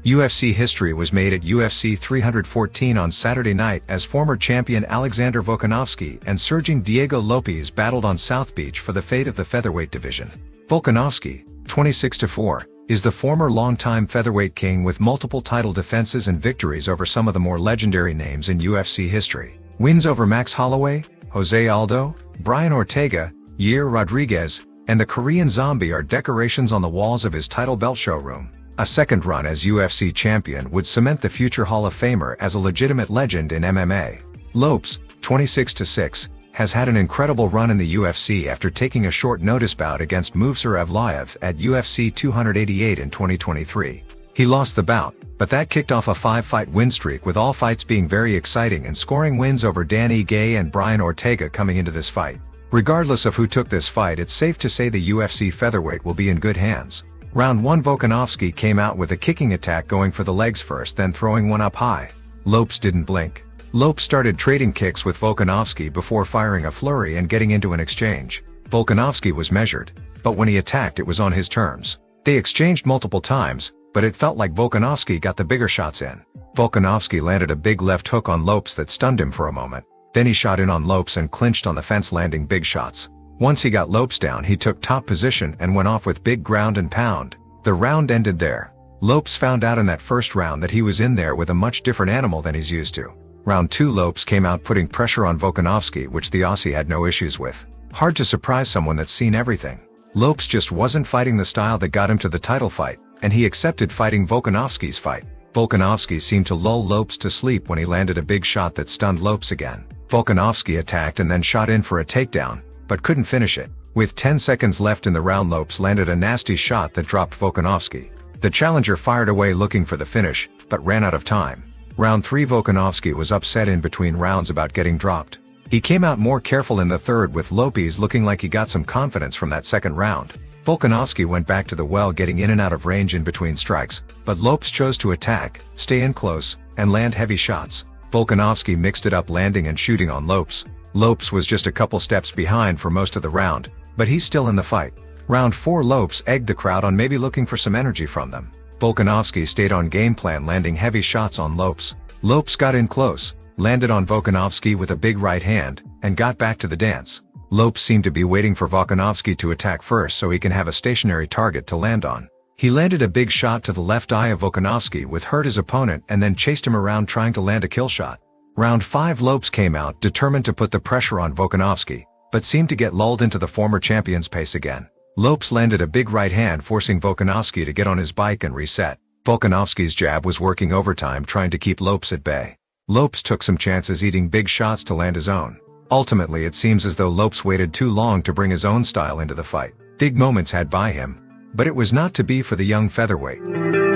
UFC history was made at UFC 314 on Saturday night as former champion Alexander Volkanovski and surging Diego Lopes battled on South Beach for the fate of the featherweight division. Volkanovski, 26-4, is the former longtime featherweight king with multiple title defenses and victories over some of the more legendary names in UFC history. Wins over Max Holloway, Jose Aldo, Brian Ortega, Yair Rodriguez, and the Korean Zombie are decorations on the walls of his title belt showroom. A second run as UFC champion would cement the future Hall of Famer as a legitimate legend in MMA. Lopes, 26-6, has had an incredible run in the UFC after taking a short notice bout against Movsar Evloev at UFC 288 in 2023. He lost the bout, but that kicked off a 5-fight win streak with all fights being very exciting and scoring wins over Dan Ige and Brian Ortega coming into this fight. Regardless of who took this fight, it's safe to say the UFC featherweight will be in good hands. Round 1, Volkanovski came out with a kicking attack, going for the legs first, then throwing one up high. Lopes didn't blink. Lopes started trading kicks with Volkanovski before firing a flurry and getting into an exchange. Volkanovski was measured, but when he attacked it was on his terms. They exchanged multiple times, but it felt like Volkanovski got the bigger shots in. Volkanovski landed a big left hook on Lopes that stunned him for a moment. Then he shot in on Lopes and clinched on the fence, landing big shots. Once he got Lopes down, he took top position and went off with big ground and pound. The round ended there. Lopes found out in that first round that he was in there with a much different animal than he's used to. Round 2, Lopes came out putting pressure on Volkanovski, which the Aussie had no issues with. Hard to surprise someone that's seen everything. Lopes just wasn't fighting the style that got him to the title fight, and he accepted fighting Volkanovski's fight. Volkanovski seemed to lull Lopes to sleep when he landed a big shot that stunned Lopes again. Volkanovski attacked and then shot in for a takedown, but couldn't finish it. With 10 seconds left in the round, Lopes landed a nasty shot that dropped Volkanovski. The challenger fired away looking for the finish, but ran out of time. Round 3, Volkanovski was upset in between rounds about getting dropped. He came out more careful in the third, with Lopes looking like he got some confidence from that second round. Volkanovski went back to the well, getting in and out of range in between strikes, but Lopes chose to attack, stay in close, and land heavy shots. Volkanovski mixed it up, landing and shooting on Lopes. Lopes was just a couple steps behind for most of the round, but he's still in the fight. Round 4, Lopes egged the crowd on, maybe looking for some energy from them. Volkanovski stayed on game plan, landing heavy shots on Lopes. Lopes got in close, landed on Volkanovski with a big right hand, and got back to the dance. Lopes seemed to be waiting for Volkanovski to attack first so he can have a stationary target to land on. He landed a big shot to the left eye of Volkanovski, which hurt his opponent, and then chased him around trying to land a kill shot. Round 5, Lopes came out determined to put the pressure on Volkanovski, but seemed to get lulled into the former champion's pace again. Lopes landed a big right hand, forcing Volkanovski to get on his bike and reset. Volkanovski's jab was working overtime, trying to keep Lopes at bay. Lopes took some chances, eating big shots to land his own. Ultimately, it seems as though Lopes waited too long to bring his own style into the fight. Big moments had by him, but it was not to be for the young featherweight.